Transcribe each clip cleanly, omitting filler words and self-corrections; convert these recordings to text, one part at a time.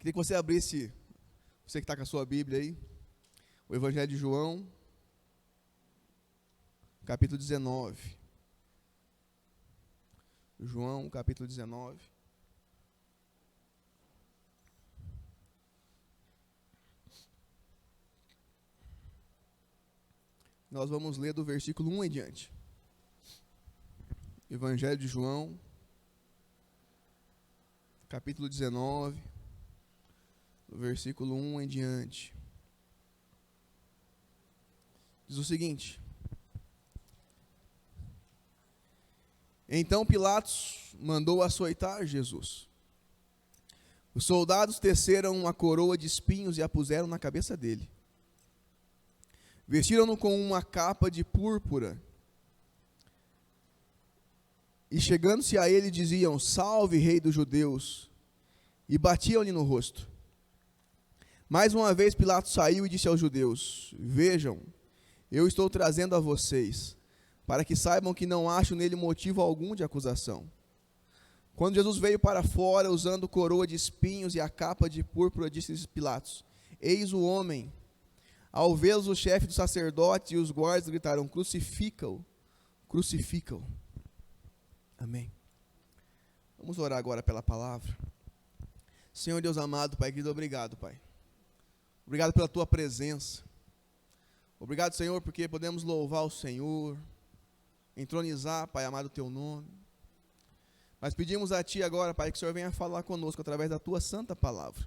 Queria que você abrisse, você que está com a sua Bíblia aí, o Evangelho de João, capítulo 19. João, capítulo 19. Nós vamos ler do versículo 1 em diante. Evangelho de João, capítulo 19, do versículo 1 em diante. Diz o seguinte: Então Pilatos mandou açoitar Jesus. Os soldados teceram uma coroa de espinhos e a puseram na cabeça dele. Vestiram-no com uma capa de púrpura. E chegando-se a ele diziam: Salve, rei dos judeus! E batiam-lhe no rosto. Mais uma vez Pilatos saiu e disse aos judeus: Vejam, eu estou trazendo a vocês, para que saibam que não acho nele motivo algum de acusação. Quando Jesus veio para fora, usando coroa de espinhos e a capa de púrpura, disse Pilatos: Eis o homem. Ao vê-los, o chefe dos sacerdotes e os guardas gritaram: Crucifica-o, crucifica-o. Amém. Vamos orar agora pela palavra. Senhor Deus amado, Pai querido, obrigado, Pai. Obrigado pela Tua presença. Obrigado, Senhor, porque podemos louvar o Senhor, entronizar, Pai amado, o Teu nome. Mas pedimos a Ti agora, Pai, que o Senhor venha falar conosco através da Tua santa palavra.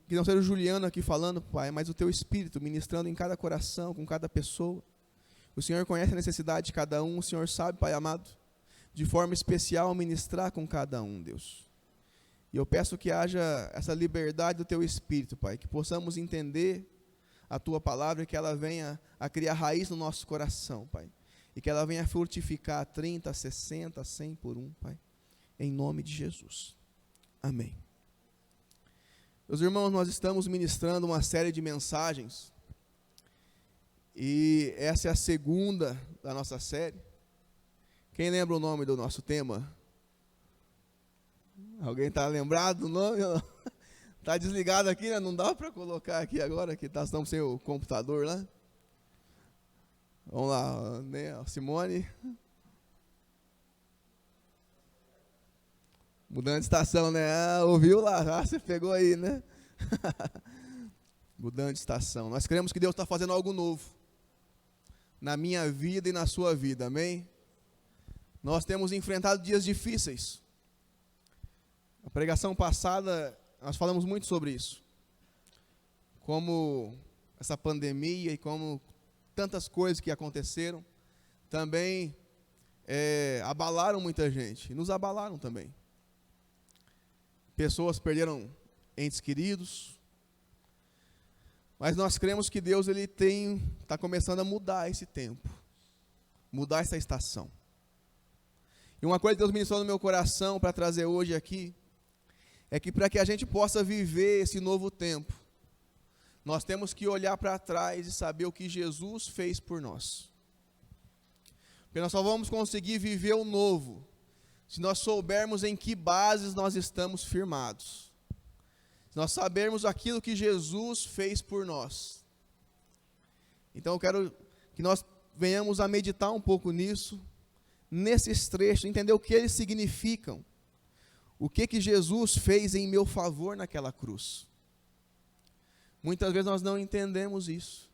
Que não seja o Juliano aqui falando, Pai, mas o Teu Espírito ministrando em cada coração, com cada pessoa. O Senhor conhece a necessidade de cada um, o Senhor sabe, Pai amado, de forma especial ministrar com cada um, Deus. E eu peço que haja essa liberdade do Teu Espírito, Pai, que possamos entender a Tua palavra e que ela venha a criar raiz no nosso coração, Pai. E que ela venha a frutificar 30, 60, 100 por um, Pai. Em nome de Jesus. Amém. Meus irmãos, nós estamos ministrando uma série de mensagens. E essa é a segunda da nossa série. Quem lembra o nome do nosso tema? Alguém está lembrado do nome? Está desligado aqui, né? Não dá para colocar aqui agora, que estamos sem o computador lá. Vamos lá, né? Simone. Mudando de estação, né? Ah, ouviu lá? Ah, você pegou aí, né? Mudando de estação. Nós cremos que Deus está fazendo algo novo na minha vida e na sua vida, amém? Nós temos enfrentado dias difíceis. A pregação passada, nós falamos muito sobre isso. Como essa pandemia e como tantas coisas que aconteceram também abalaram muita gente, e nos abalaram também. Pessoas perderam entes queridos, mas nós cremos que Deus está começando a mudar esse tempo, mudar essa estação. E uma coisa que Deus ministrou no meu coração para trazer hoje aqui, é que para que a gente possa viver esse novo tempo, nós temos que olhar para trás e saber o que Jesus fez por nós. Porque nós só vamos conseguir viver o novo se nós soubermos em que bases nós estamos firmados. Se nós sabermos aquilo que Jesus fez por nós. Então eu quero que nós venhamos a meditar um pouco nisso, nesses trechos, entender o que eles significam. O que Jesus fez em meu favor naquela cruz. Muitas vezes nós não entendemos isso.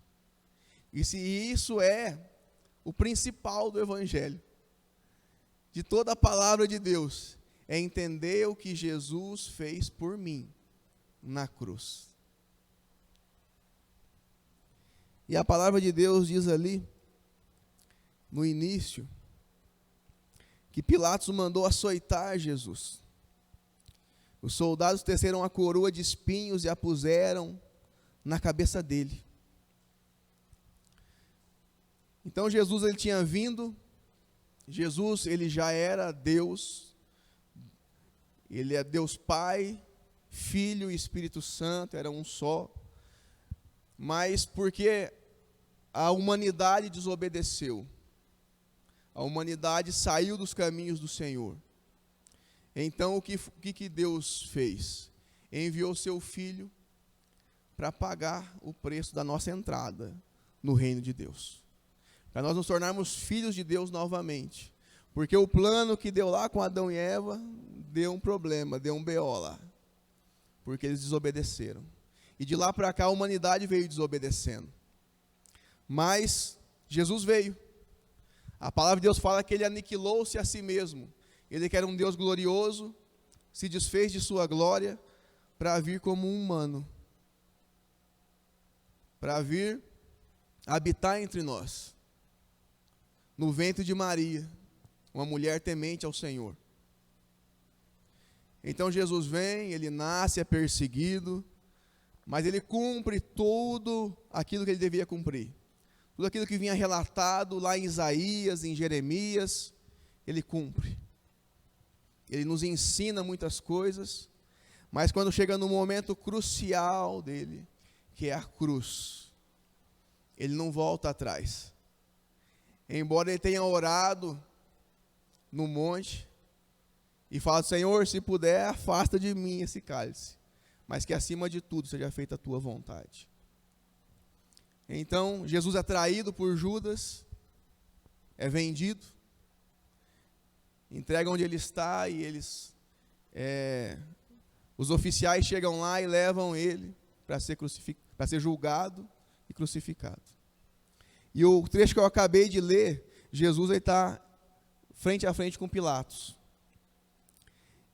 E se isso é o principal do Evangelho, de toda a palavra de Deus, é entender o que Jesus fez por mim na cruz. E a palavra de Deus diz ali, no início, que Pilatos mandou açoitar Jesus. Os soldados teceram a coroa de espinhos e a puseram na cabeça dele. Então Jesus, ele tinha vindo, Jesus, ele já era Deus, ele é Deus Pai, Filho e Espírito Santo, era um só, mas porque a humanidade desobedeceu, a humanidade saiu dos caminhos do Senhor, Então, o que Deus fez? Enviou seu Filho para pagar o preço da nossa entrada no reino de Deus. Para nós nos tornarmos filhos de Deus novamente. Porque o plano que deu lá com Adão e Eva, deu um problema, deu um BO lá. Porque eles desobedeceram. E de lá para cá a humanidade veio desobedecendo. Mas Jesus veio. A palavra de Deus fala que ele aniquilou-se a si mesmo. Ele que era um Deus glorioso, se desfez de sua glória para vir como um humano. Para vir habitar entre nós. No ventre de Maria, uma mulher temente ao Senhor. Então Jesus vem, ele nasce, é perseguido, mas ele cumpre tudo aquilo que ele devia cumprir. Tudo aquilo que vinha relatado lá em Isaías, em Jeremias, ele cumpre. Ele nos ensina muitas coisas, mas quando chega no momento crucial dele, que é a cruz, ele não volta atrás. Embora ele tenha orado no monte, e fala: Senhor, se puder, afasta de mim esse cálice, mas que acima de tudo seja feita a tua vontade. Então, Jesus é traído por Judas, é vendido, entrega onde ele está, e os oficiais chegam lá e levam ele para ser julgado e crucificado. E o trecho que eu acabei de ler, Jesus está frente a frente com Pilatos.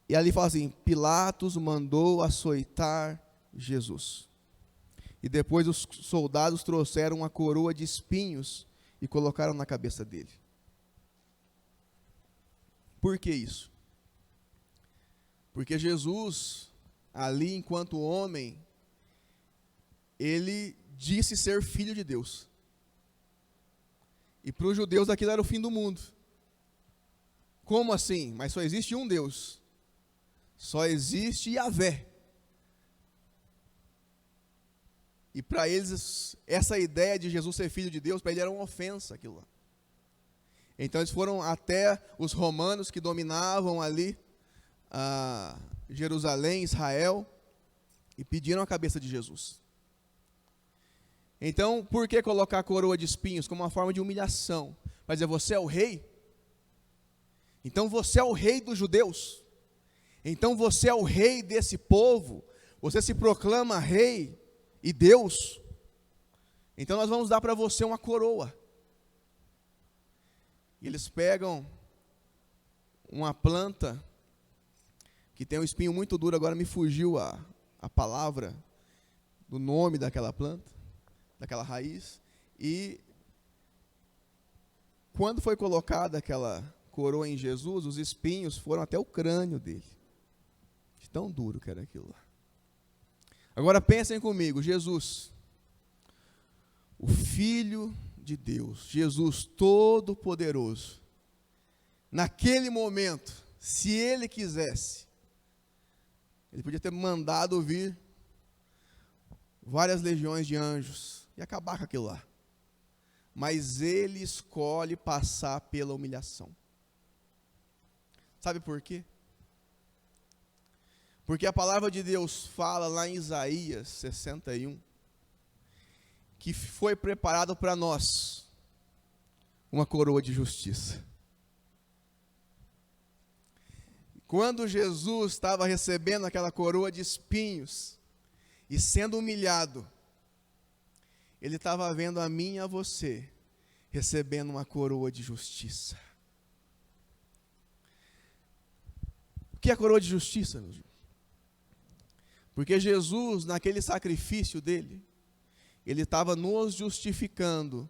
E ali fala assim: Pilatos mandou açoitar Jesus. E depois os soldados trouxeram uma coroa de espinhos e colocaram na cabeça dele. Por que isso? Porque Jesus, ali enquanto homem, ele disse ser filho de Deus. E para os judeus aquilo era o fim do mundo. Como assim? Mas só existe um Deus. Só existe Yahvé. E para eles, essa ideia de Jesus ser filho de Deus, para eles era uma ofensa aquilo lá. Então eles foram até os romanos que dominavam ali Jerusalém, Israel, e pediram a cabeça de Jesus. Então, por que colocar a coroa de espinhos? Como uma forma de humilhação. Para dizer: você é o rei? Então você é o rei dos judeus? Então você é o rei desse povo? Você se proclama rei e Deus? Então nós vamos dar para você uma coroa. E eles pegam uma planta que tem um espinho muito duro, agora me fugiu a palavra do nome daquela planta, daquela raiz, e quando foi colocada aquela coroa em Jesus, os espinhos foram até o crânio dele, de tão duro que era aquilo lá. Agora pensem comigo: Jesus, o Filho de Deus, Jesus Todo-Poderoso, naquele momento, se ele quisesse, ele podia ter mandado vir várias legiões de anjos e acabar com aquilo lá. Mas ele escolhe passar pela humilhação. Sabe por quê? Porque a palavra de Deus fala lá em Isaías 61, que foi preparado para nós uma coroa de justiça. Quando Jesus estava recebendo aquela coroa de espinhos e sendo humilhado, ele estava vendo a mim e a você recebendo uma coroa de justiça. O que é a coroa de justiça, meus irmãos? Porque Jesus, naquele sacrifício dele, ele estava nos justificando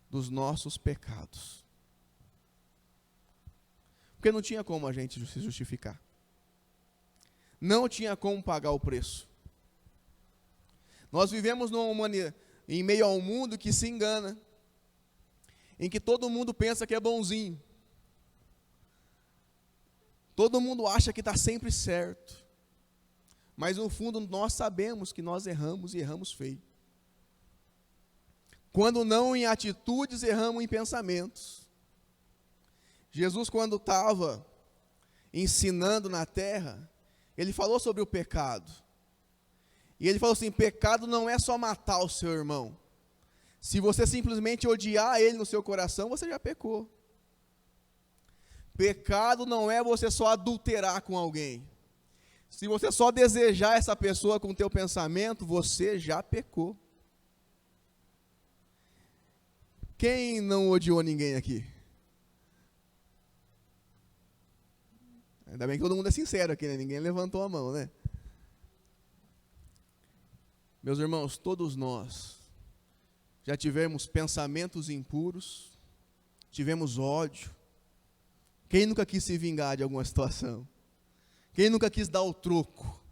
dos nossos pecados. Porque não tinha como a gente se justificar. Não tinha como pagar o preço. Nós vivemos em meio a um mundo que se engana, em que todo mundo pensa que é bonzinho. Todo mundo acha que está sempre certo. Mas no fundo nós sabemos que nós erramos e erramos feio. Quando não em atitudes, erramos em pensamentos. Jesus, quando estava ensinando na terra, ele falou sobre o pecado. E ele falou assim: pecado não é só matar o seu irmão. Se você simplesmente odiar ele no seu coração, você já pecou. Pecado não é você só adulterar com alguém. Se você só desejar essa pessoa com o teu pensamento, você já pecou. Quem não odiou ninguém aqui? Ainda bem que todo mundo é sincero aqui, né? Ninguém levantou a mão, né? Meus irmãos, todos nós já tivemos pensamentos impuros, tivemos ódio. Quem nunca quis se vingar de alguma situação? Quem nunca quis dar o troco?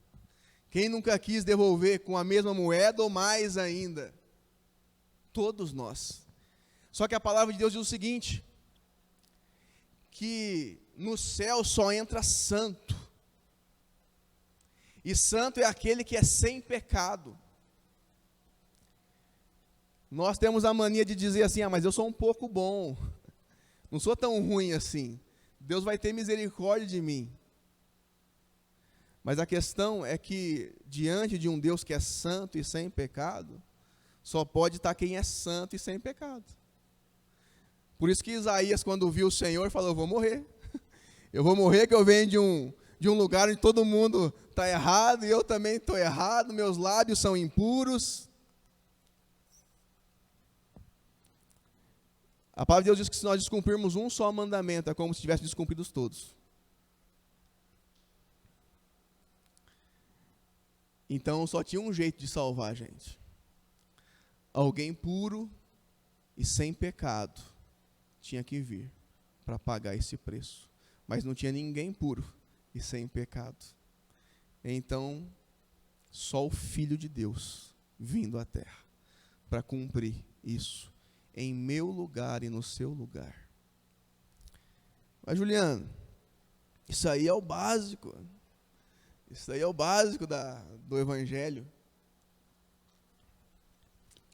Quem nunca quis devolver com a mesma moeda ou mais ainda? Todos nós. Só que a palavra de Deus diz o seguinte, que no céu só entra santo. E santo é aquele que é sem pecado. Nós temos a mania de dizer assim: mas eu sou um pouco bom, não sou tão ruim assim, Deus vai ter misericórdia de mim. Mas a questão é que, diante de um Deus que é santo e sem pecado, só pode estar quem é santo e sem pecado. Por isso que Isaías, quando viu o Senhor, falou: eu vou morrer, que eu venho de um lugar onde todo mundo está errado, e eu também estou errado, meus lábios são impuros. A palavra de Deus diz que se nós descumprirmos um só mandamento, é como se tivéssemos descumpridos todos. Então só tinha um jeito de salvar a gente. Alguém puro e sem pecado tinha que vir para pagar esse preço. Mas não tinha ninguém puro e sem pecado. Então, só o Filho de Deus vindo à terra para cumprir isso em meu lugar e no seu lugar. Mas, Juliano, isso aí é o básico. Isso aí é o básico do Evangelho.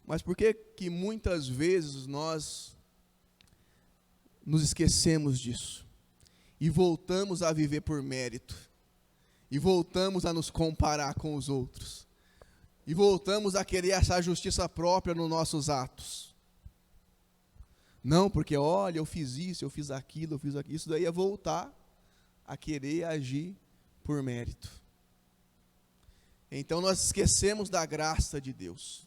Mas por que que muitas vezes nós nos esquecemos disso? E voltamos a viver por mérito. E voltamos a nos comparar com os outros. E voltamos a querer achar justiça própria nos nossos atos. Não, porque olha, eu fiz isso, eu fiz aquilo. Isso daí é voltar a querer agir por mérito. Então nós esquecemos da graça de Deus.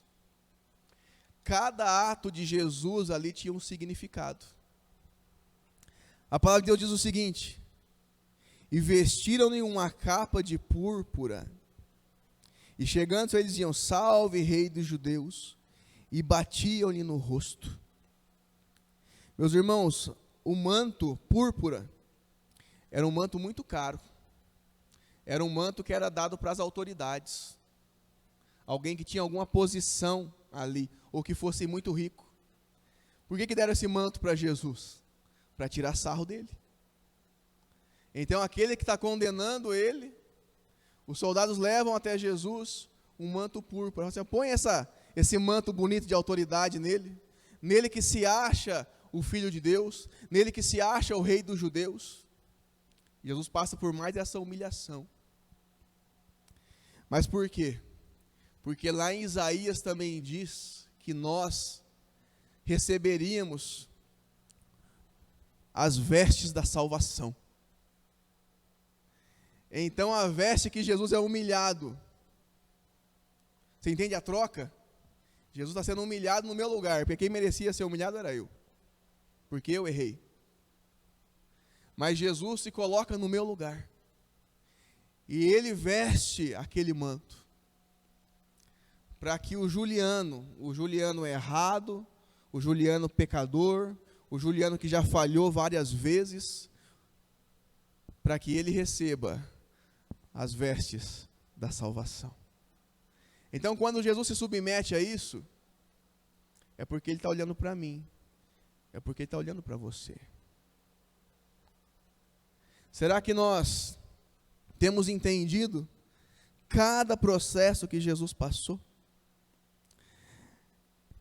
Cada ato de Jesus ali tinha um significado. A palavra de Deus diz o seguinte: e vestiram-lhe uma capa de púrpura, e chegando eles diziam: salve, rei dos judeus, e batiam-lhe no rosto. Meus irmãos, o manto púrpura era um manto muito caro. Era um manto que era dado para as autoridades. Alguém que tinha alguma posição ali, ou que fosse muito rico. Por que deram esse manto para Jesus? Para tirar sarro dele. Então aquele que está condenando ele, os soldados levam até Jesus um manto púrpura. Você põe esse manto bonito de autoridade nele. Nele que se acha o Filho de Deus, nele que se acha o Rei dos Judeus. Jesus passa por mais essa humilhação. Mas por quê? Porque lá em Isaías também diz que nós receberíamos as vestes da salvação. Então a veste que Jesus é humilhado. Você entende a troca? Jesus está sendo humilhado no meu lugar, porque quem merecia ser humilhado era eu. Porque eu errei. Mas Jesus se coloca no meu lugar. E ele veste aquele manto. Para que o Juliano errado, o Juliano pecador, o Juliano que já falhou várias vezes, para que ele receba as vestes da salvação. Então, quando Jesus se submete a isso, é porque ele está olhando para mim, é porque ele está olhando para você. Será que nós temos entendido cada processo que Jesus passou?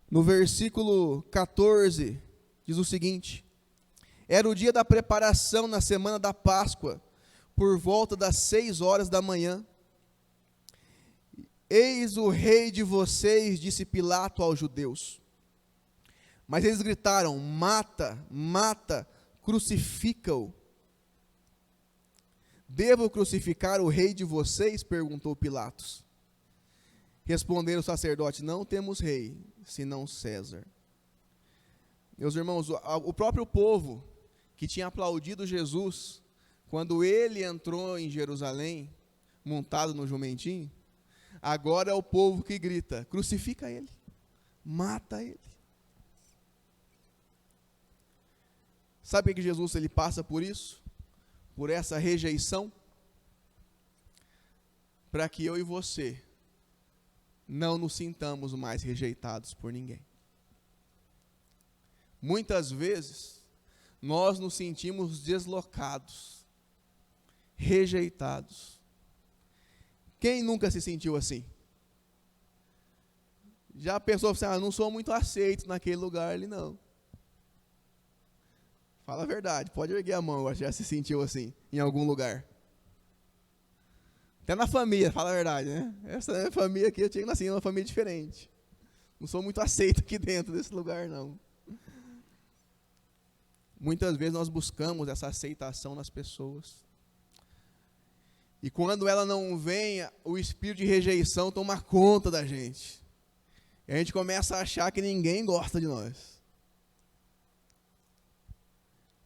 No versículo 14, diz o seguinte: era o dia da preparação na semana da Páscoa, por volta das 6 horas da manhã. Eis o rei de vocês, disse Pilato aos judeus. Mas eles gritaram: mata, mata, crucifica-o. Devo crucificar o rei de vocês? Perguntou Pilatos. Responderam os sacerdotes: não temos rei, senão César. Meus irmãos, o próprio povo que tinha aplaudido Jesus, quando ele entrou em Jerusalém, montado no jumentinho, agora é o povo que grita: crucifica ele, mata ele. Sabe que Jesus ele passa por isso? Por essa rejeição? Para que eu e você não nos sintamos mais rejeitados por ninguém. Muitas vezes, nós nos sentimos deslocados, rejeitados. Quem nunca se sentiu assim? Já pensou assim: não sou muito aceito naquele lugar ali, não. Fala a verdade, pode erguer a mão, já se sentiu assim, em algum lugar. Até na família, fala a verdade, né? Essa é a família aqui, eu tinha nascido em uma família diferente. Não sou muito aceito aqui dentro desse lugar, não. Muitas vezes nós buscamos essa aceitação nas pessoas. E quando ela não vem, o espírito de rejeição toma conta da gente. E a gente começa a achar que ninguém gosta de nós.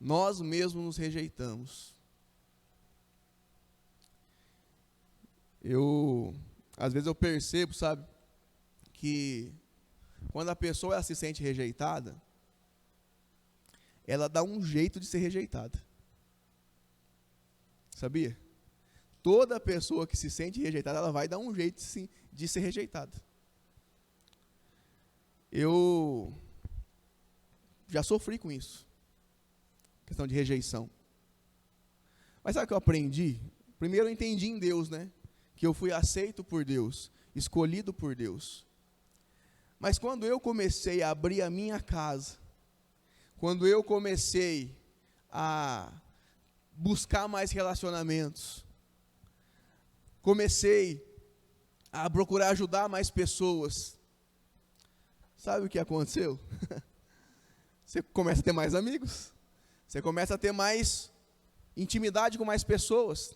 Nós mesmos nos rejeitamos. Às vezes eu percebo, sabe, que quando a pessoa ela se sente rejeitada, ela dá um jeito de ser rejeitada. Sabia? Toda pessoa que se sente rejeitada, ela vai dar um jeito de ser rejeitada. Eu já sofri com isso. Questão de rejeição. Mas sabe o que eu aprendi? Primeiro eu entendi em Deus, né? Que eu fui aceito por Deus, escolhido por Deus. Mas quando eu comecei a abrir a minha casa, quando eu comecei a buscar mais relacionamentos, comecei a procurar ajudar mais pessoas, sabe o que aconteceu? Você começa a ter mais amigos. Você começa a ter mais intimidade com mais pessoas.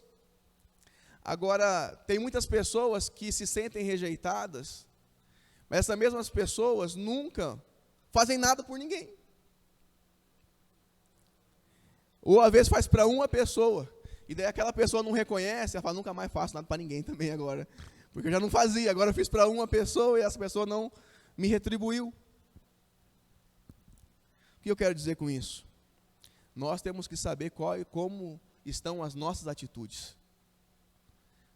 Agora, tem muitas pessoas que se sentem rejeitadas, mas essas mesmas pessoas nunca fazem nada por ninguém. Ou às vezes faz para uma pessoa, e daí aquela pessoa não reconhece, ela fala: nunca mais faço nada para ninguém também agora. Porque eu já não fazia, agora eu fiz para uma pessoa e essa pessoa não me retribuiu. O que eu quero dizer com isso? Nós temos que saber como estão as nossas atitudes.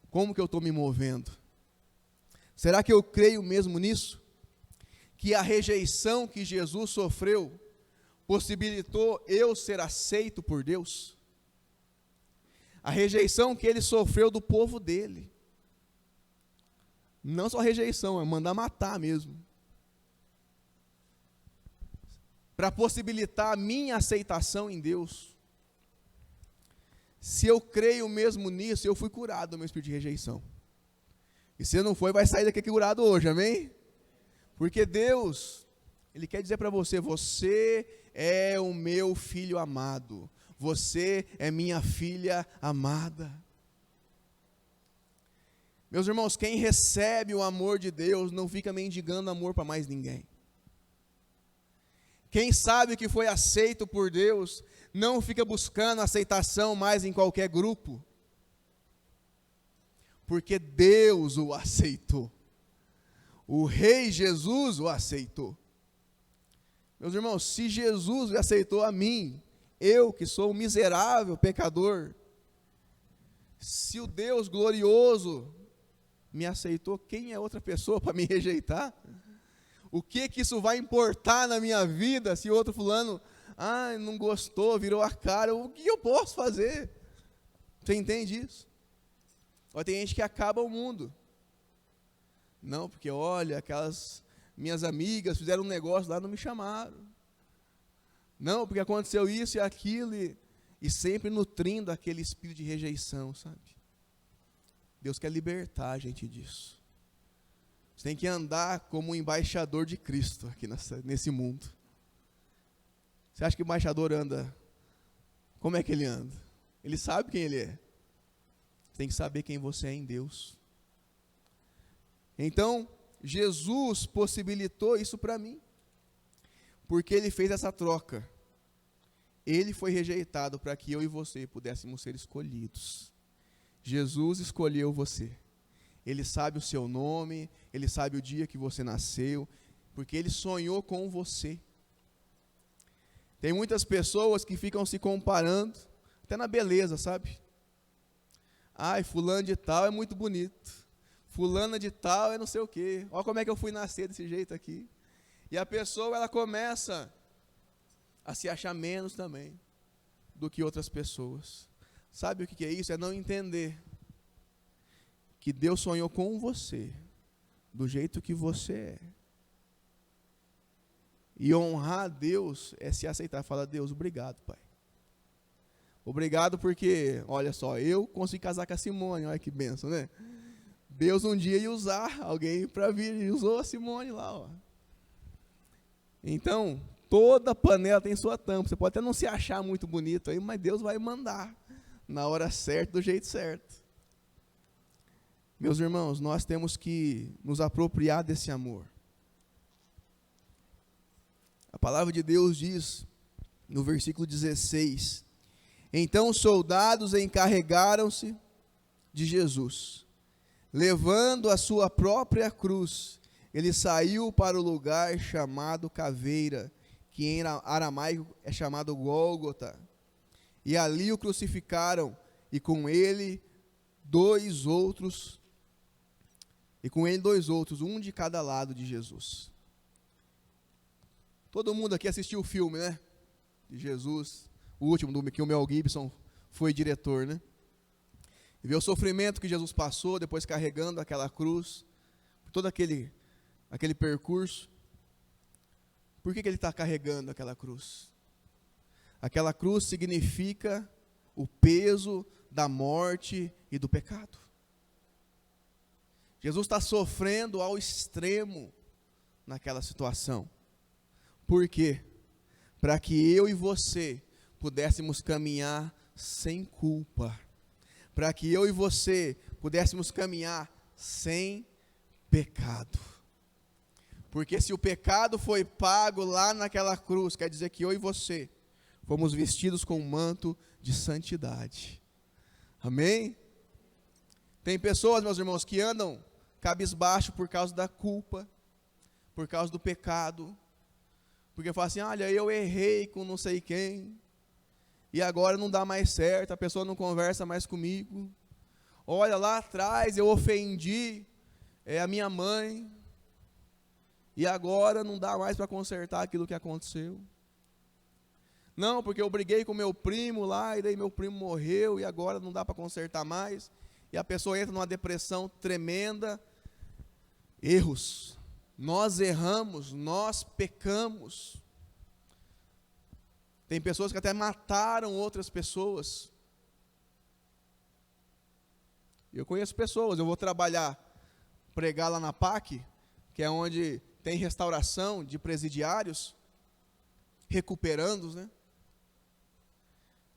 Como que eu estou me movendo? Será que eu creio mesmo nisso? Que a rejeição que Jesus sofreu possibilitou eu ser aceito por Deus? A rejeição que ele sofreu do povo dele. Não só rejeição, é mandar matar mesmo. Para possibilitar a minha aceitação em Deus. Se eu creio mesmo nisso, eu fui curado do meu espírito de rejeição. E se não foi, vai sair daqui curado hoje, amém? Porque Deus, Ele quer dizer para você: você é o meu filho amado. Você é minha filha amada. Meus irmãos, quem recebe o amor de Deus não fica mendigando amor para mais ninguém. Quem sabe que foi aceito por Deus, não fica buscando aceitação mais em qualquer grupo. Porque Deus o aceitou. O Rei Jesus o aceitou. Meus irmãos, se Jesus aceitou a mim, eu que sou um miserável pecador, se o Deus glorioso me aceitou, quem é outra pessoa para me rejeitar? O que isso vai importar na minha vida se outro fulano, não gostou, virou a cara? O que eu posso fazer? Você entende isso? Ó, tem gente que acaba o mundo. Não, porque olha, aquelas minhas amigas fizeram um negócio lá, não me chamaram. Não, porque aconteceu isso e aquilo. e sempre nutrindo aquele espírito de rejeição, sabe? Deus quer libertar a gente disso. Você tem que andar como um embaixador de Cristo aqui nesse mundo. Você acha que o embaixador anda? Como é que ele anda? Ele sabe quem ele é. Você tem que saber quem você é em Deus. Então, Jesus possibilitou isso para mim, porque Ele fez essa troca. Ele foi rejeitado para que eu e você pudéssemos ser escolhidos. Jesus escolheu você. Ele sabe o seu nome, Ele sabe o dia que você nasceu, porque Ele sonhou com você. Tem muitas pessoas que ficam se comparando, até na beleza, sabe? Ai, fulano de tal é muito bonito. Fulana de tal é não sei o quê. Olha como é que eu fui nascer desse jeito aqui. E a pessoa, ela começa a se achar menos também do que outras pessoas. Sabe o que é isso? É não entender que Deus sonhou com você, do jeito que você é. E honrar a Deus é se aceitar. Fala, Deus, obrigado, Pai. Obrigado porque, olha só, eu consegui casar com a Simone, olha que bênção, né? Deus um dia ia usar alguém para vir, e usou a Simone lá, ó. Então, toda panela tem sua tampa. Você pode até não se achar muito bonito aí, mas Deus vai mandar na hora certa, do jeito certo. Meus irmãos, nós temos que nos apropriar desse amor. A palavra de Deus diz, no versículo 16, então os soldados encarregaram-se de Jesus. Levando a sua própria cruz, ele saiu para o lugar chamado Caveira, que em aramaico é chamado Gólgota. E ali o crucificaram, e com ele dois outros, um de cada lado de Jesus. Todo mundo aqui assistiu o filme, né? De Jesus, o último, que o Mel Gibson foi diretor, né? E ver o sofrimento que Jesus passou, depois carregando aquela cruz, todo aquele percurso. Por que ele está carregando aquela cruz? Aquela cruz significa o peso da morte e do pecado. Jesus está sofrendo ao extremo naquela situação. Por quê? Para que eu e você pudéssemos caminhar sem culpa. Para que eu e você pudéssemos caminhar sem pecado. Porque se o pecado foi pago lá naquela cruz, quer dizer que eu e você fomos vestidos com um manto de santidade. Amém? Tem pessoas, meus irmãos, que andam cabisbaixo por causa da culpa, por causa do pecado, porque falam assim, olha, eu errei com não sei quem, e agora não dá mais certo, a pessoa não conversa mais comigo. Olha, lá atrás eu ofendi a minha mãe, e agora não dá mais para consertar aquilo que aconteceu. Não, porque eu briguei com meu primo lá, e daí meu primo morreu, e agora não dá para consertar mais. E a pessoa entra numa depressão tremenda. Erros. Nós erramos, nós pecamos. Tem pessoas que até mataram outras pessoas. Eu conheço pessoas, eu vou pregar lá na PAC, que é onde tem restauração de presidiários, recuperando-os, né?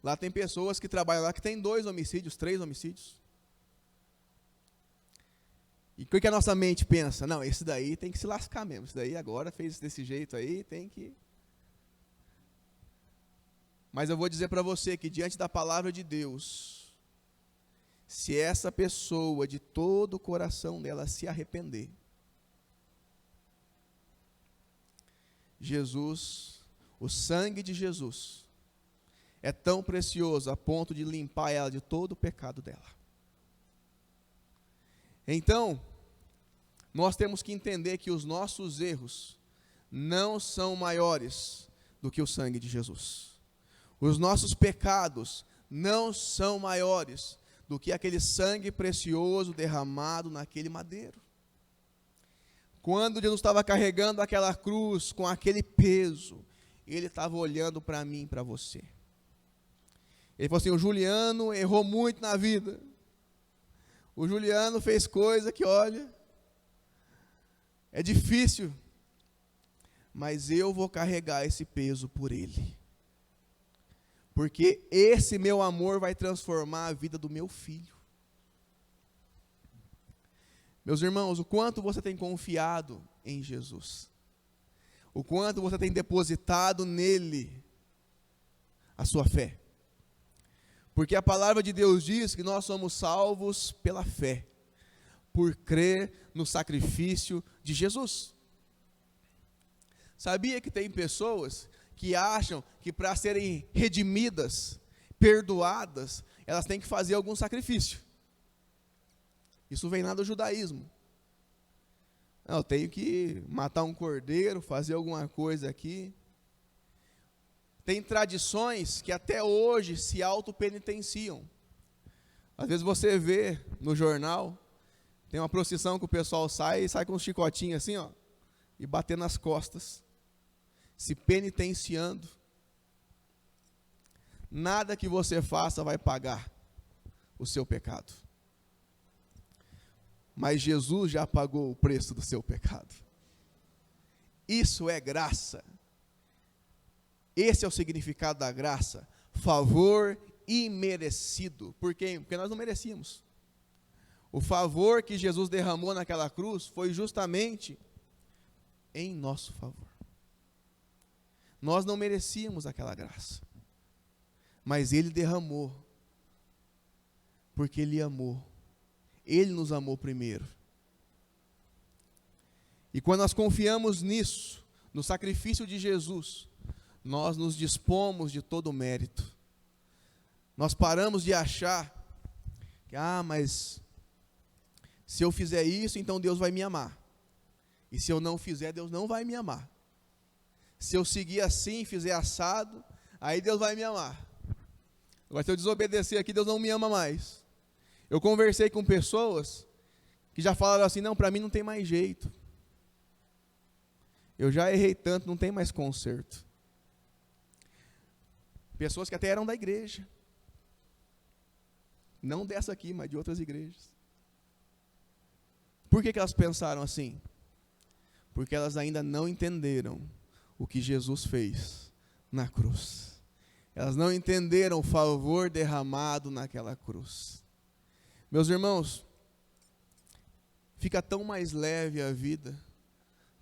Lá tem pessoas que trabalham lá que tem 2 homicídios, 3 homicídios. E o que a nossa mente pensa? Não, esse daí tem que se lascar mesmo, esse daí agora fez desse jeito aí, tem que... Mas eu vou dizer para você que diante da palavra de Deus, se essa pessoa de todo o coração dela se arrepender, Jesus, o sangue de Jesus, é tão precioso a ponto de limpar ela de todo o pecado dela. Então, nós temos que entender que os nossos erros não são maiores do que o sangue de Jesus. Os nossos pecados não são maiores do que aquele sangue precioso derramado naquele madeiro. Quando Jesus estava carregando aquela cruz com aquele peso, Ele estava olhando para mim e para você. Ele falou assim: o Juliano errou muito na vida. O Juliano fez coisa que, olha, é difícil, mas eu vou carregar esse peso por ele. Porque esse meu amor vai transformar a vida do meu filho. Meus irmãos, o quanto você tem confiado em Jesus? O quanto você tem depositado nele a sua fé? Porque a palavra de Deus diz que nós somos salvos pela fé, por crer no sacrifício de Jesus. Sabia que tem pessoas que acham que para serem redimidas, perdoadas, elas têm que fazer algum sacrifício? Isso vem lá do judaísmo. Não, eu tenho que matar um cordeiro, fazer alguma coisa aqui. Tem tradições que até hoje se autopenitenciam. Às vezes você vê no jornal, tem uma procissão que o pessoal sai com um chicotinho assim, ó, e batendo nas costas, se penitenciando. Nada que você faça vai pagar o seu pecado. Mas Jesus já pagou o preço do seu pecado. Isso é graça. Esse é o significado da graça. Favor imerecido. Por quê? Porque nós não merecíamos. O favor que Jesus derramou naquela cruz foi justamente em nosso favor. Nós não merecíamos aquela graça. Mas Ele derramou. Porque Ele amou. Ele nos amou primeiro. E quando nós confiamos nisso, no sacrifício de Jesus, nós nos dispomos de todo o mérito. Nós paramos de achar que, mas se eu fizer isso, então Deus vai me amar. E se eu não fizer, Deus não vai me amar. Se eu seguir assim, fizer assado, aí Deus vai me amar. Agora, se eu desobedecer aqui, Deus não me ama mais. Eu conversei com pessoas que já falaram assim: não, para mim não tem mais jeito. Eu já errei tanto, não tem mais conserto. Pessoas que até eram da igreja. Não dessa aqui, mas de outras igrejas. Por que elas pensaram assim? Porque elas ainda não entenderam o que Jesus fez na cruz. Elas não entenderam o favor derramado naquela cruz. Meus irmãos, fica tão mais leve a vida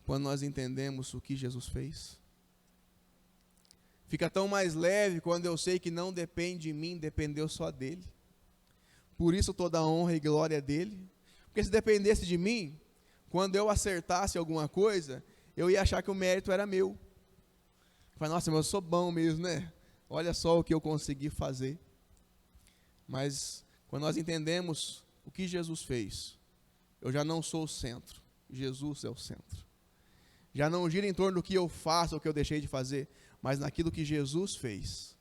quando nós entendemos o que Jesus fez. Fica tão mais leve quando eu sei que não depende de mim, dependeu só dele. Por isso toda a honra e glória é dele. Porque se dependesse de mim, quando eu acertasse alguma coisa, eu ia achar que o mérito era meu. Falei: nossa, mas eu sou bom mesmo, né? Olha só o que eu consegui fazer. Mas quando nós entendemos o que Jesus fez, eu já não sou o centro, Jesus é o centro. Já não gira em torno do que eu faço ou que eu deixei de fazer, mas naquilo que Jesus fez.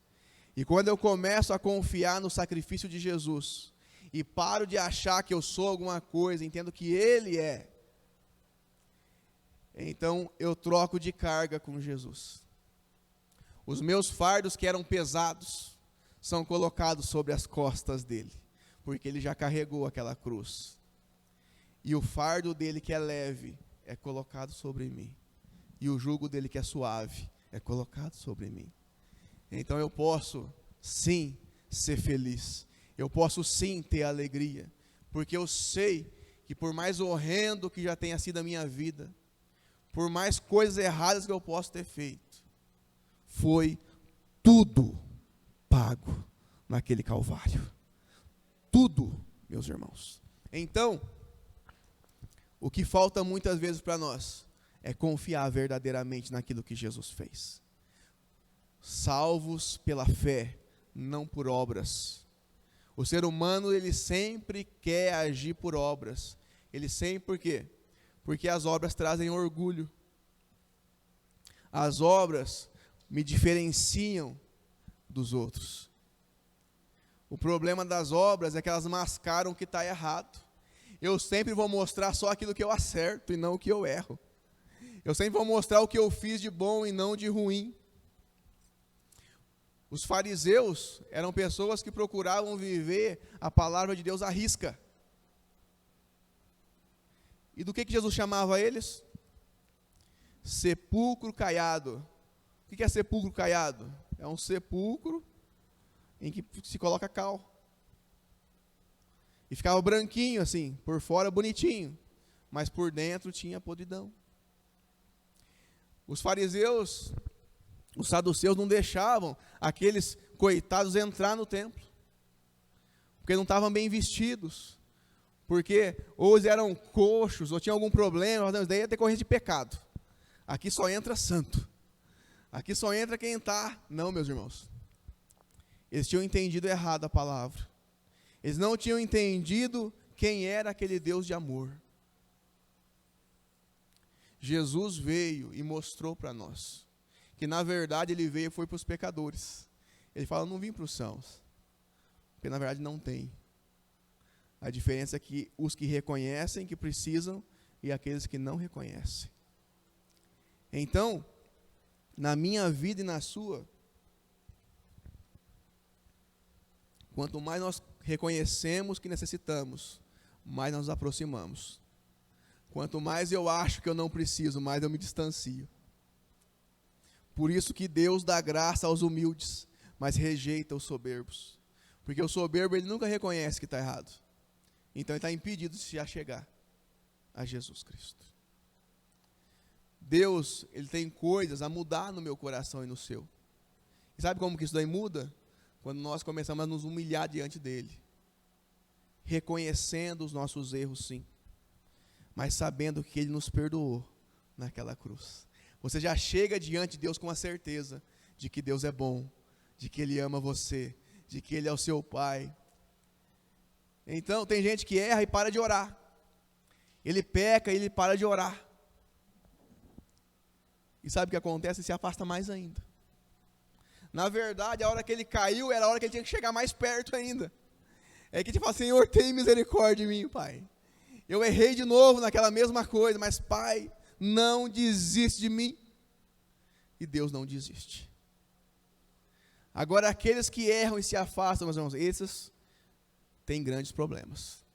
E quando eu começo a confiar no sacrifício de Jesus, e paro de achar que eu sou alguma coisa, entendo que Ele é, então eu troco de carga com Jesus. Os meus fardos que eram pesados, são colocados sobre as costas dele, porque ele já carregou aquela cruz. E o fardo dele que é leve, é colocado sobre mim. E o jugo dele que é suave, é colocado sobre mim. Então eu posso, sim, ser feliz. Eu posso, sim, ter alegria. Porque eu sei que por mais horrendo que já tenha sido a minha vida, por mais coisas erradas que eu possa ter feito, foi tudo pago naquele Calvário. Tudo, meus irmãos. Então, o que falta muitas vezes para nós é confiar verdadeiramente naquilo que Jesus fez. Salvos pela fé, não por obras. O ser humano, ele sempre quer agir por obras. Ele sempre, por quê? Porque as obras trazem orgulho. As obras me diferenciam dos outros. O problema das obras é que elas mascaram o que está errado. Eu sempre vou mostrar só aquilo que eu acerto e não o que eu erro. Eu sempre vou mostrar o que eu fiz de bom e não de ruim. Os fariseus eram pessoas que procuravam viver a palavra de Deus à risca. E do que Jesus chamava eles? Sepulcro caiado. O que é sepulcro caiado? É um sepulcro em que se coloca cal. E ficava branquinho assim, por fora bonitinho, mas por dentro tinha podridão. Os fariseus, os saduceus não deixavam aqueles coitados entrar no templo, porque não estavam bem vestidos, porque ou eles eram coxos, ou tinham algum problema, mas daí ia ter corrente de pecado. Aqui só entra santo. Aqui só entra quem está. Não, meus irmãos. Eles tinham entendido errado a palavra. Eles não tinham entendido quem era aquele Deus de amor. Jesus veio e mostrou para nós que na verdade ele veio e foi para os pecadores. Ele fala, não vim para os sãos, porque na verdade não tem. A diferença é que os que reconhecem que precisam e aqueles que não reconhecem. Então, na minha vida e na sua, quanto mais nós reconhecemos que necessitamos, mais nós nos aproximamos. Quanto mais eu acho que eu não preciso, mais eu me distancio. Por isso que Deus dá graça aos humildes, mas rejeita os soberbos. Porque o soberbo, ele nunca reconhece que está errado. Então ele está impedido de se achegar a Jesus Cristo. Deus, ele tem coisas a mudar no meu coração e no seu. E sabe como que isso daí muda? Quando nós começamos a nos humilhar diante dele. Reconhecendo os nossos erros, sim. Mas sabendo que ele nos perdoou naquela cruz. Você já chega diante de Deus com a certeza de que Deus é bom, de que ele ama você, de que ele é o seu pai. Então, tem gente que erra e para de orar. Ele peca e ele para de orar. E sabe o que acontece? Ele se afasta mais ainda. Na verdade, a hora que ele caiu, era a hora que ele tinha que chegar mais perto ainda. É que ele fala, Senhor, tem misericórdia de mim, Pai. Eu errei de novo naquela mesma coisa, mas Pai, não desiste de mim. E Deus não desiste. Agora, aqueles que erram e se afastam, meus irmãos, esses têm grandes problemas.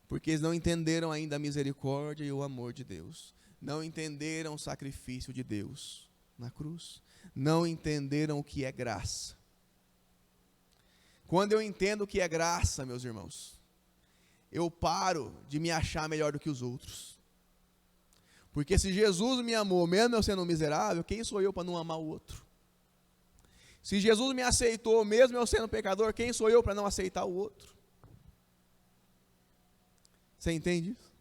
Porque eles não entenderam ainda a misericórdia e o amor de Deus. Não entenderam o sacrifício de Deus na cruz. Não entenderam o que é graça. Quando eu entendo o que é graça, meus irmãos, eu paro de me achar melhor do que os outros. Porque se Jesus me amou, mesmo eu sendo miserável, quem sou eu para não amar o outro? Se Jesus me aceitou, mesmo eu sendo pecador, quem sou eu para não aceitar o outro? Você entende isso?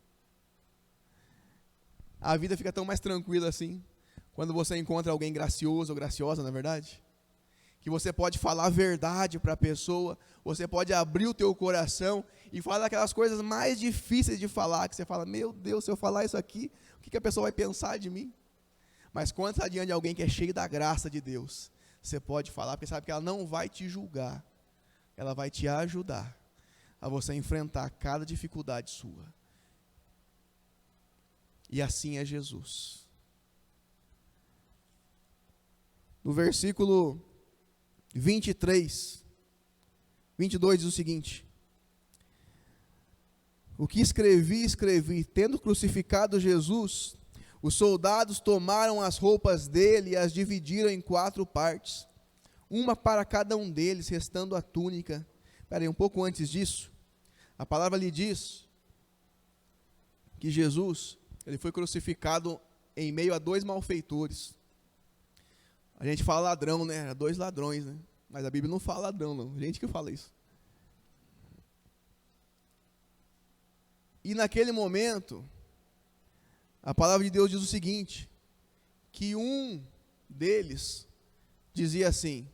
A vida fica tão mais tranquila assim, quando você encontra alguém gracioso ou graciosa, não é verdade? Que você pode falar a verdade para a pessoa, você pode abrir o teu coração e falar aquelas coisas mais difíceis de falar, que você fala, meu Deus, se eu falar isso aqui, o que a pessoa vai pensar de mim? Mas quando está diante de alguém que é cheio da graça de Deus, você pode falar, porque sabe que ela não vai te julgar, ela vai te ajudar a você enfrentar cada dificuldade sua. E assim é Jesus. No versículo 23, 22 diz o seguinte: o que escrevi, tendo crucificado Jesus, os soldados tomaram as roupas dele e as dividiram em 4 partes, uma para cada um deles, restando a túnica. Espera aí, um pouco antes disso, a palavra lhe diz que Jesus, ele foi crucificado em meio a 2 malfeitores. A gente fala ladrão, né? Era 2 ladrões, né? Mas a Bíblia não fala ladrão, não. A gente que fala isso. E naquele momento, a palavra de Deus diz o seguinte, que um deles dizia assim,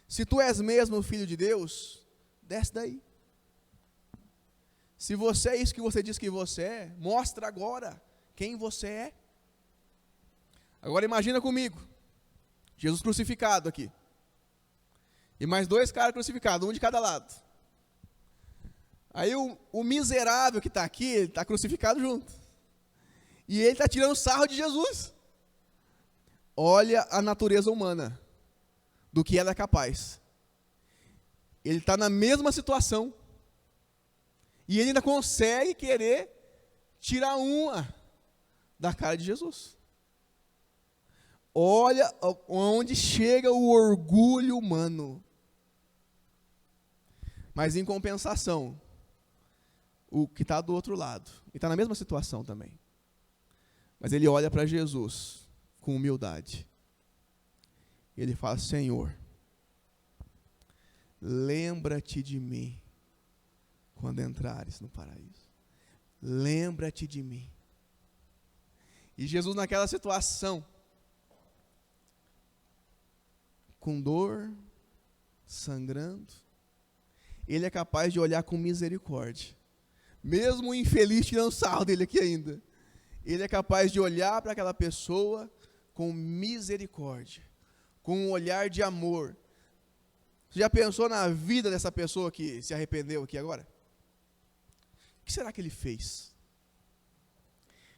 se tu és mesmo o Filho de Deus, desce daí. Se você é isso que você diz que você é, mostra agora quem você é. Agora imagina comigo, Jesus crucificado aqui, e mais 2 caras crucificados, um de cada lado. Aí o miserável que está aqui, ele está crucificado junto, e ele está tirando sarro de Jesus. Olha a natureza humana, do que ela é capaz. Ele está na mesma situação. E ele ainda consegue querer tirar uma da cara de Jesus. Olha onde chega o orgulho humano. Mas em compensação, o que está do outro lado, e está na mesma situação também. Mas ele olha para Jesus com humildade. Ele fala: Senhor, lembra-te de mim quando entrares no paraíso. Lembra-te de mim. E Jesus, naquela situação, com dor, sangrando, ele é capaz de olhar com misericórdia. Mesmo o infeliz tirando sarro dele aqui ainda, ele é capaz de olhar para aquela pessoa com misericórdia, com um olhar de amor. Você já pensou na vida dessa pessoa que se arrependeu aqui agora? O que será que ele fez?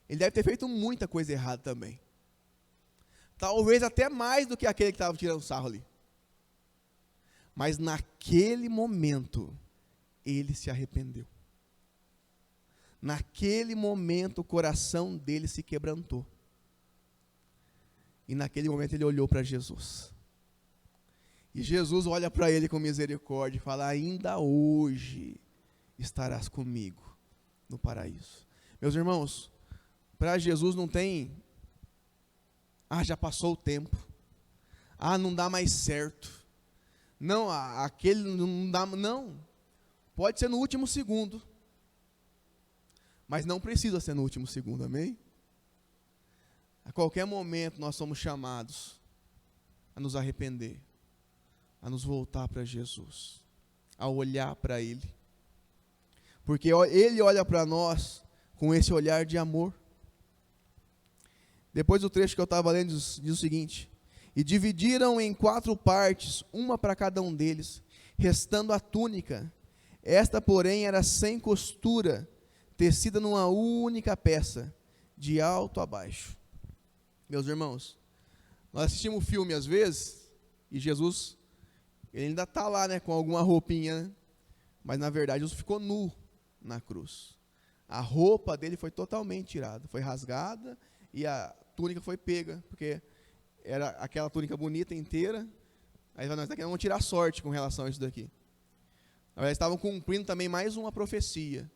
Ele deve ter feito muita coisa errada também. Talvez até mais do que aquele que estava tirando sarro ali. Mas naquele momento, ele se arrependeu. Naquele momento, o coração dele se quebrantou. E naquele momento ele olhou para Jesus. E Jesus olha para ele com misericórdia e fala: ainda hoje estarás comigo no paraíso. Meus irmãos, para Jesus não tem, já passou o tempo. Não dá mais certo. Não, aquele não dá, não. Pode ser no último segundo. Mas não precisa ser no último segundo, amém? A qualquer momento nós somos chamados a nos arrepender, a nos voltar para Jesus, a olhar para Ele. Porque Ele olha para nós com esse olhar de amor. Depois do trecho que eu estava lendo diz o seguinte: e dividiram em 4 partes, uma para cada um deles, restando a túnica. Esta, porém, era sem costura, tecida numa única peça, de alto a baixo. Meus irmãos, nós assistimos o filme às vezes, e Jesus, ele ainda está lá, né, com alguma roupinha, né? Mas na verdade Jesus ficou nu na cruz. A roupa dele foi totalmente tirada, foi rasgada, e a túnica foi pega, porque era aquela túnica bonita inteira. Aí nós daqui vamos tirar sorte com relação a isso daqui. Na verdade, estavam cumprindo também mais uma profecia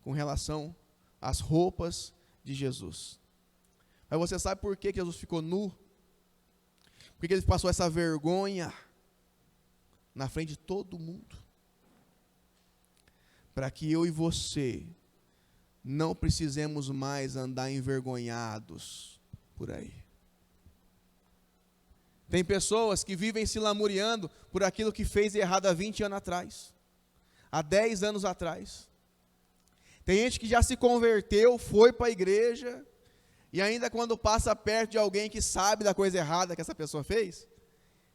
com relação às roupas de Jesus. Mas você sabe por que Jesus ficou nu? Por que ele passou essa vergonha na frente de todo mundo? Para que eu e você não precisemos mais andar envergonhados por aí. Tem pessoas que vivem se lamuriando por aquilo que fez errado há 20 anos atrás, há 10 anos atrás. Tem gente que já se converteu, foi para a igreja, e ainda quando passa perto de alguém que sabe da coisa errada que essa pessoa fez,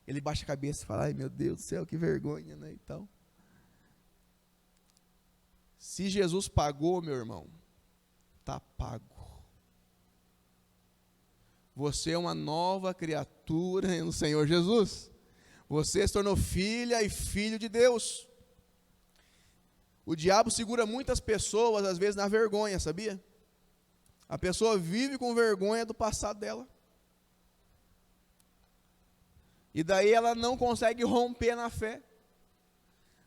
ele baixa a cabeça e fala: ai meu Deus do céu, que vergonha, né, e tal. Se Jesus pagou, meu irmão, está pago. Você é uma nova criatura no Senhor Jesus. Você se tornou filha e filho de Deus. O diabo segura muitas pessoas, às vezes, na vergonha, sabia? A pessoa vive com vergonha do passado dela. E daí ela não consegue romper na fé.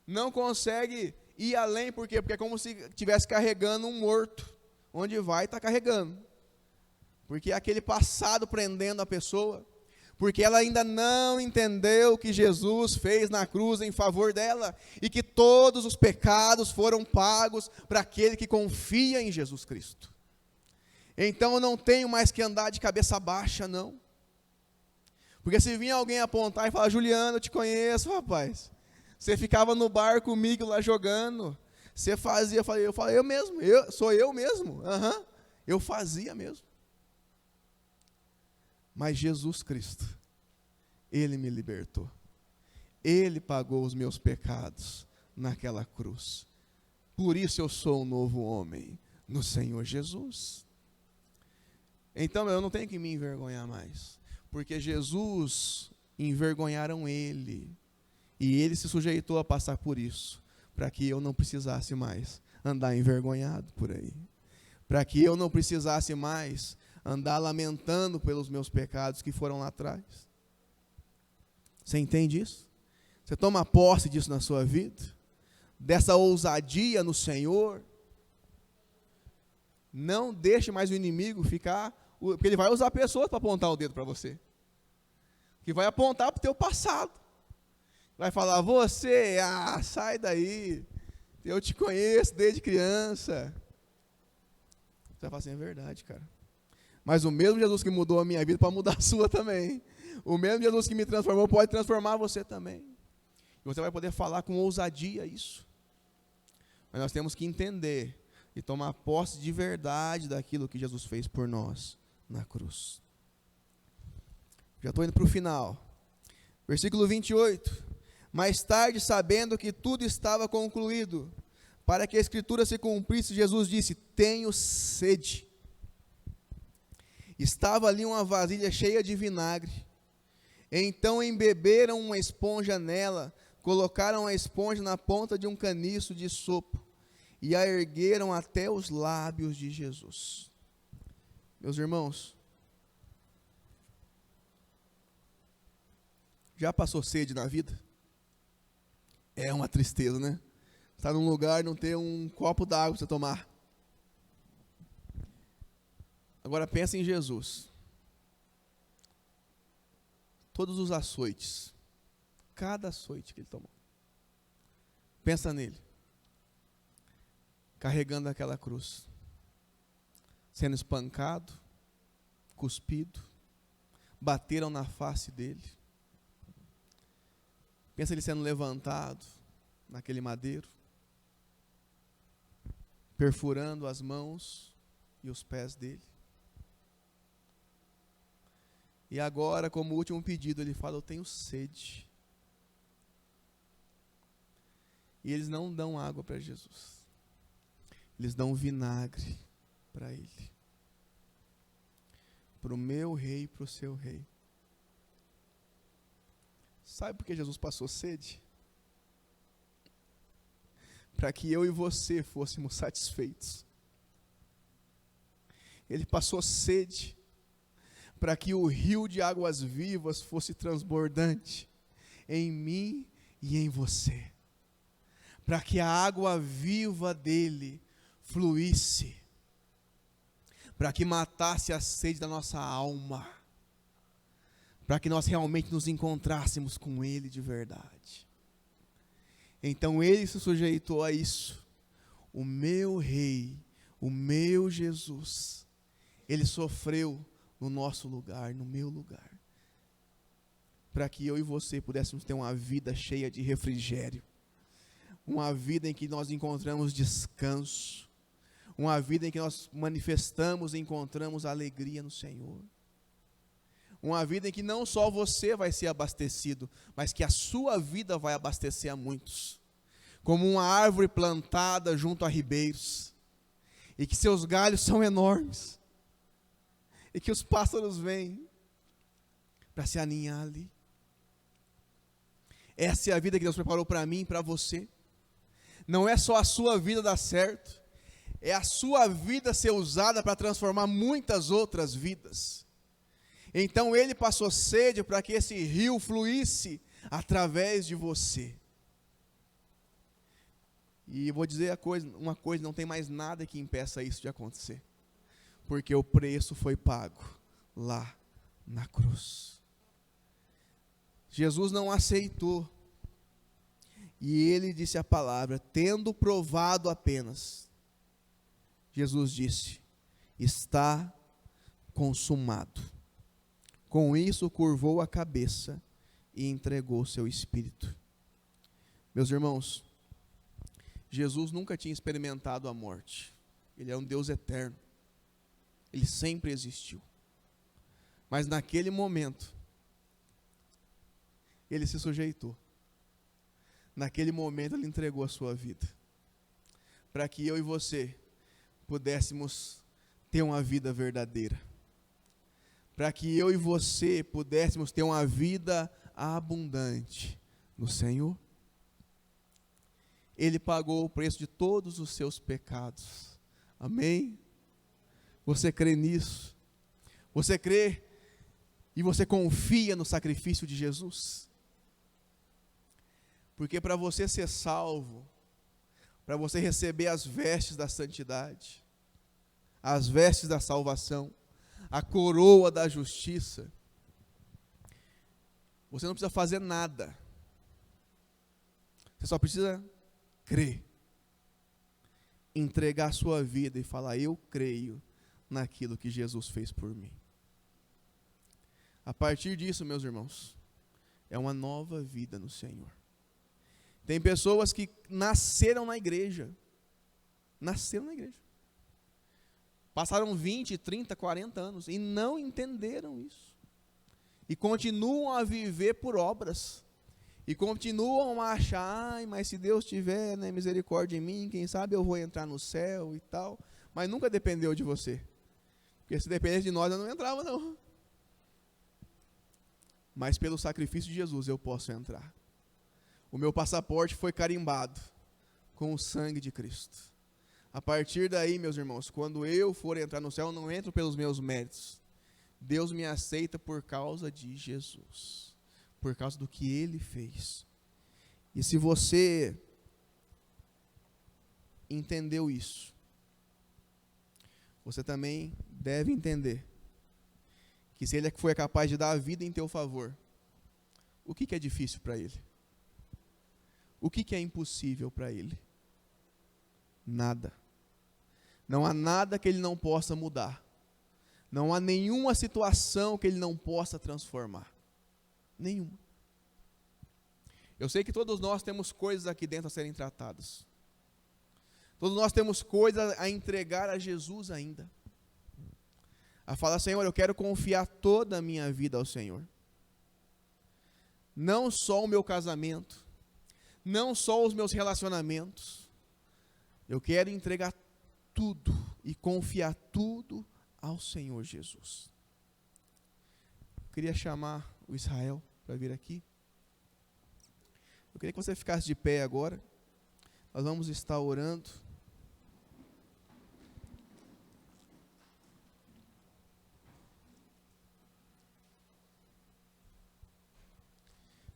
Não consegue ir além, por quê? Porque é como se estivesse carregando um morto. Onde vai, está carregando. Porque é aquele passado prendendo a pessoa. Porque ela ainda não entendeu o que Jesus fez na cruz em favor dela. E que todos os pecados foram pagos para aquele que confia em Jesus Cristo. Então eu não tenho mais que andar de cabeça baixa, não. Porque se vir alguém apontar e falar: Juliano, eu te conheço, rapaz. Você ficava no bar comigo lá jogando. Você fazia, eu falei, eu mesmo, sou eu mesmo. Eu fazia mesmo. Mas Jesus Cristo, Ele me libertou. Ele pagou os meus pecados naquela cruz. Por isso eu sou um novo homem no Senhor Jesus. Então eu não tenho que me envergonhar mais. Porque Jesus envergonharam ele. E ele se sujeitou a passar por isso, para que eu não precisasse mais andar envergonhado por aí. Para que eu não precisasse mais andar lamentando pelos meus pecados que foram lá atrás. Você entende isso? Você toma posse disso na sua vida? Dessa ousadia no Senhor? Não deixe mais o inimigo ficar, porque ele vai usar pessoas para apontar o dedo para você. Que vai apontar para o teu passado. Vai falar, você, sai daí. Eu te conheço desde criança. Você vai falar assim, é verdade, cara. Mas o mesmo Jesus que mudou a minha vida pode mudar a sua também. O mesmo Jesus que me transformou pode transformar você também. E você vai poder falar com ousadia isso. Mas nós temos que entender e tomar posse de verdade daquilo que Jesus fez por nós na cruz. Já estou indo para o final. Versículo 28. Mais tarde, sabendo que tudo estava concluído, para que a Escritura se cumprisse, Jesus disse, tenho sede. Estava ali uma vasilha cheia de vinagre. Então embeberam uma esponja nela, colocaram a esponja na ponta de um caniço de sopo e a ergueram até os lábios de Jesus. Meus irmãos, já passou sede na vida? É uma tristeza, né? Estar num lugar e não ter um copo d'água para você tomar. Agora pensa em Jesus. Todos os açoites, cada açoite que ele tomou. Pensa nele, carregando aquela cruz, sendo espancado, cuspido, bateram na face dele. Pensa ele sendo levantado naquele madeiro, perfurando as mãos e os pés dele. E agora, como último pedido, ele fala, eu tenho sede. E eles não dão água para Jesus. Eles dão vinagre para ele. Para o meu rei e para o seu rei. Sabe por que Jesus passou sede? Para que eu e você fôssemos satisfeitos. Ele passou sede para que o rio de águas vivas fosse transbordante em mim e em você. Para que a água viva dele fluísse. Para que matasse a sede da nossa alma. Para que nós realmente nos encontrássemos com ele de verdade. Então ele se sujeitou a isso. O meu rei, o meu Jesus, ele sofreu no nosso lugar, no meu lugar, para que eu e você pudéssemos ter uma vida cheia de refrigério, uma vida em que nós encontramos descanso, uma vida em que nós manifestamos e encontramos alegria no Senhor, uma vida em que não só você vai ser abastecido, mas que a sua vida vai abastecer a muitos, como uma árvore plantada junto a ribeiros, e que seus galhos são enormes, e que os pássaros vêm para se aninhar ali. Essa é a vida que Deus preparou para mim e para você. Não é só a sua vida dar certo, é a sua vida ser usada para transformar muitas outras vidas. Então ele passou sede para que esse rio fluísse através de você. E vou dizer uma coisa, não tem mais nada que impeça isso de acontecer. Porque o preço foi pago lá na cruz. Jesus não aceitou. E ele disse a palavra, tendo provado apenas. Jesus disse, está consumado. Com isso curvou a cabeça e entregou seu espírito. Meus irmãos, Jesus nunca tinha experimentado a morte. Ele é um Deus eterno. Ele sempre existiu. Mas naquele momento, ele se sujeitou. Naquele momento, ele entregou a sua vida. Para que eu e você pudéssemos ter uma vida verdadeira. Para que eu e você pudéssemos ter uma vida abundante no Senhor. Ele pagou o preço de todos os seus pecados. Amém? Você crê nisso? Você crê e você confia no sacrifício de Jesus? Porque para você ser salvo, para você receber as vestes da santidade, as vestes da salvação, a coroa da justiça, você não precisa fazer nada. Você só precisa crer. Entregar a sua vida e falar: eu creio naquilo que Jesus fez por mim. A partir disso, meus irmãos, é uma nova vida no Senhor. Tem pessoas que nasceram na igreja. Nasceram na igreja. Passaram 20, 30, 40 anos e não entenderam isso. E continuam a viver por obras. E continuam a achar: ai, mas se Deus tiver, né, misericórdia em mim, quem sabe eu vou entrar no céu e tal. Mas nunca dependeu de você. Porque se dependesse de nós, eu não entrava, não. Mas pelo sacrifício de Jesus eu posso entrar. O meu passaporte foi carimbado com o sangue de Cristo. A partir daí, meus irmãos, quando eu for entrar no céu, eu não entro pelos meus méritos. Deus me aceita por causa de Jesus, por causa do que Ele fez. E se você entendeu isso, você também deve entender que se Ele foi capaz de dar a vida em teu favor, o que é difícil para Ele? O que é impossível para Ele? Nada. Não há nada que Ele não possa mudar. Não há nenhuma situação que Ele não possa transformar. Nenhuma. Eu sei que todos nós temos coisas aqui dentro a serem tratadas. Todos nós temos coisas a entregar a Jesus ainda. A falar: Senhor, eu quero confiar toda a minha vida ao Senhor. Não só o meu casamento, não só os meus relacionamentos. Eu quero entregar tudo e confiar tudo ao Senhor Jesus. Eu queria chamar o Israel para vir aqui. Eu queria que você ficasse de pé agora. Nós vamos estar orando.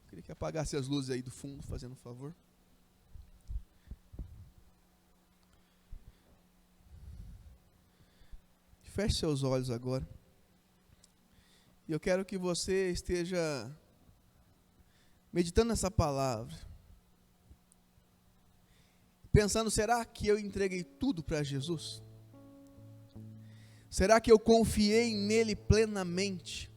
Eu queria que apagasse as luzes aí do fundo, fazendo um favor. Feche seus olhos agora. E eu quero que você esteja meditando nessa palavra. Pensando: será que eu entreguei tudo para Jesus? Será que eu confiei nele plenamente?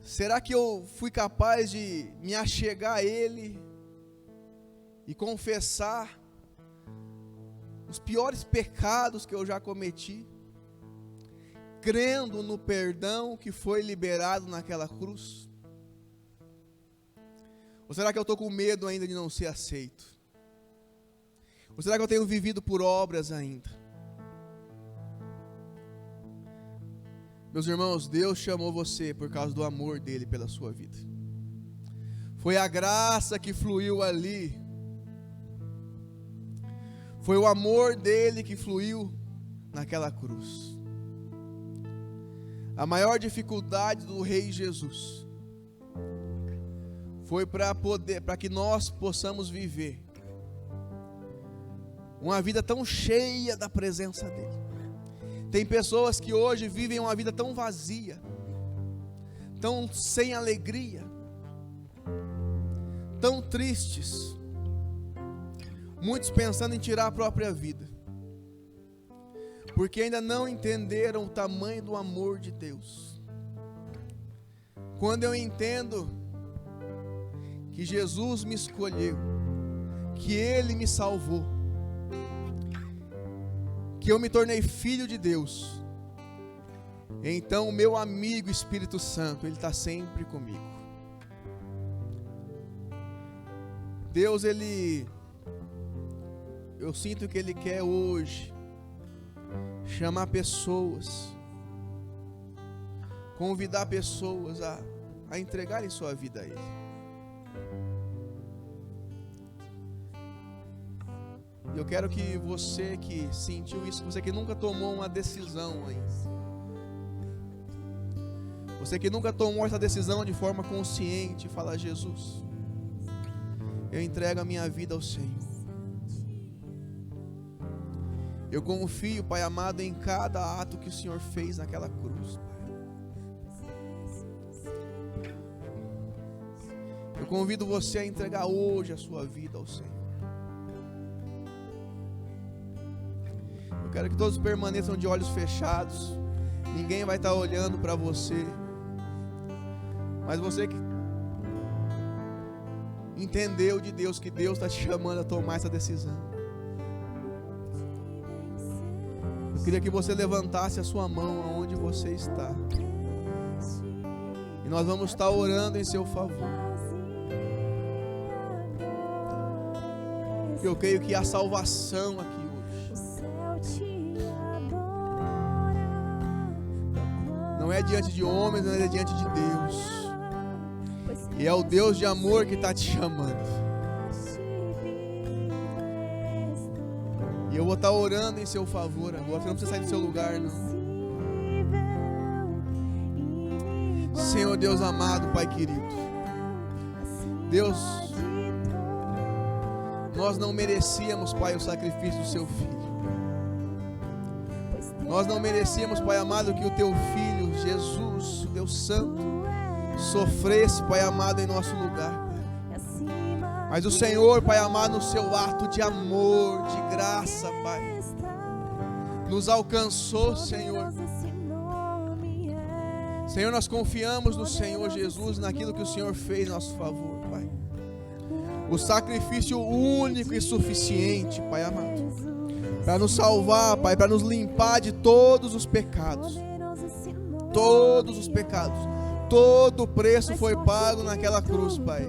Será que eu fui capaz de me achegar a Ele e confessar os piores pecados que eu já cometi, crendo no perdão que foi liberado naquela cruz? Ou será que eu estou com medo ainda de não ser aceito? Ou será que eu tenho vivido por obras ainda? Meus irmãos, Deus chamou você por causa do amor dele pela sua vida. Foi a graça que fluiu ali. Foi o amor dele que fluiu naquela cruz. A maior dificuldade do Rei Jesus foi para que nós possamos viver uma vida tão cheia da presença dele. Tem pessoas que hoje vivem uma vida tão vazia, tão sem alegria, tão tristes, muitos pensando em tirar a própria vida, porque ainda não entenderam o tamanho do amor de Deus. Quando eu entendo que Jesus me escolheu, que Ele me salvou, que eu me tornei filho de Deus, então o meu amigo Espírito Santo, Ele está sempre comigo. Deus, eu sinto que Ele quer hoje chamar pessoas convidar pessoas a entregarem sua vida a Ele. E eu quero que você que sentiu isso, você que nunca tomou uma decisão ainda, você que nunca tomou essa decisão de forma consciente, fala: Jesus, eu entrego a minha vida ao Senhor. Eu confio, Pai amado, em cada ato que o Senhor fez naquela cruz, Pai. Eu convido você a entregar hoje a sua vida ao Senhor. Eu quero que todos permaneçam de olhos fechados. Ninguém vai estar olhando para você. Mas você que entendeu de Deus, que Deus está te chamando a tomar essa decisão, eu queria que você levantasse a sua mão aonde você está. E nós vamos estar orando em seu favor. Porque eu creio que há salvação aqui hoje. Não é diante de homens, não é diante de Deus. E é o Deus de amor que está te chamando. E eu vou estar orando em seu favor agora. Você não precisa sair do seu lugar, não. Senhor Deus amado, Pai querido, Deus, nós não merecíamos, Pai, o sacrifício do seu Filho. Nós não merecíamos, Pai amado, que o teu Filho, Jesus, o Deus Santo, sofresse, Pai amado, em nosso lugar. Mas o Senhor, Pai amado, no seu ato de amor, de graça, Pai, nos alcançou, Senhor. Senhor, nós confiamos no Senhor Jesus, naquilo que o Senhor fez em nosso favor, Pai. O sacrifício único e suficiente, Pai amado, para nos salvar, Pai, para nos limpar de todos os pecados. Todos os pecados. Todo o preço foi pago naquela cruz, Pai.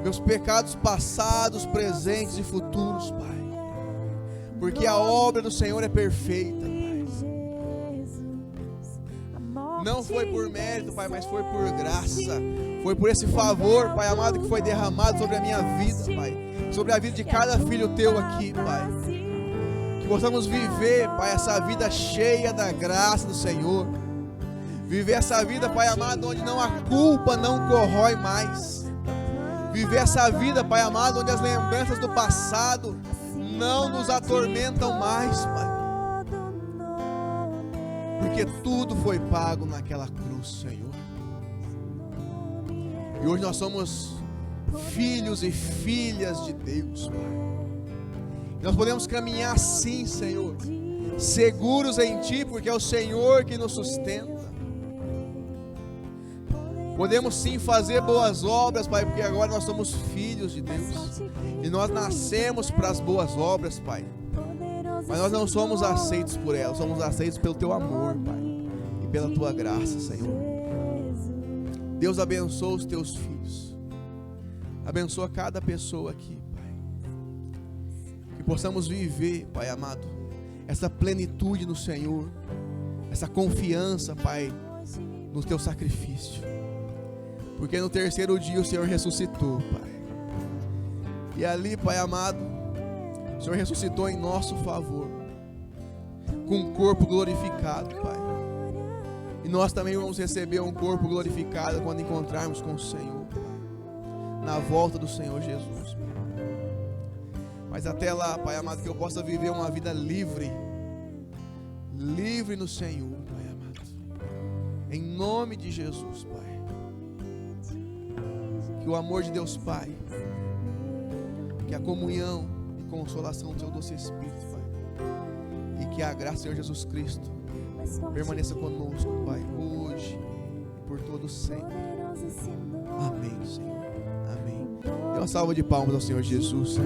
Meus pecados passados, presentes e futuros, Pai. Porque a obra do Senhor é perfeita, Pai. Não foi por mérito, Pai, mas foi por graça. Foi por esse favor, Pai amado, que foi derramado sobre a minha vida, Pai. Sobre a vida de cada filho teu aqui, Pai. Que possamos viver, Pai, essa vida cheia da graça do Senhor. Viver essa vida, Pai amado, onde não há culpa, não corrói mais. Viver essa vida, Pai amado, onde as lembranças do passado não nos atormentam mais, Pai. Porque tudo foi pago naquela cruz, Senhor. E hoje nós somos filhos e filhas de Deus, Pai. Nós podemos caminhar assim, Senhor, seguros em Ti, porque é o Senhor que nos sustenta. Podemos sim fazer boas obras, Pai, porque agora nós somos filhos de Deus. E nós nascemos para as boas obras, Pai. Mas nós não somos aceitos por elas, somos aceitos pelo Teu amor, Pai. E pela Tua graça, Senhor. Deus abençoa os Teus filhos. Abençoa cada pessoa aqui, Pai. Que possamos viver, Pai amado, essa plenitude no Senhor. Essa confiança, Pai, no Teu sacrifício. Porque no terceiro dia o Senhor ressuscitou, Pai. E ali, Pai amado, o Senhor ressuscitou em nosso favor, com um corpo glorificado, Pai. E nós também vamos receber um corpo glorificado quando encontrarmos com o Senhor, na volta do Senhor Jesus, Pai. Mas até lá, Pai amado, que eu possa viver uma vida livre, livre no Senhor, Pai amado. Em nome de Jesus, Pai. Que o amor de Deus Pai, que a comunhão e consolação do Seu doce Espírito, Pai, e que a graça do Senhor Jesus Cristo permaneça conosco, Pai, hoje e por todo sempre. Amém, Senhor. Amém. Dê uma salva de palmas ao Senhor Jesus.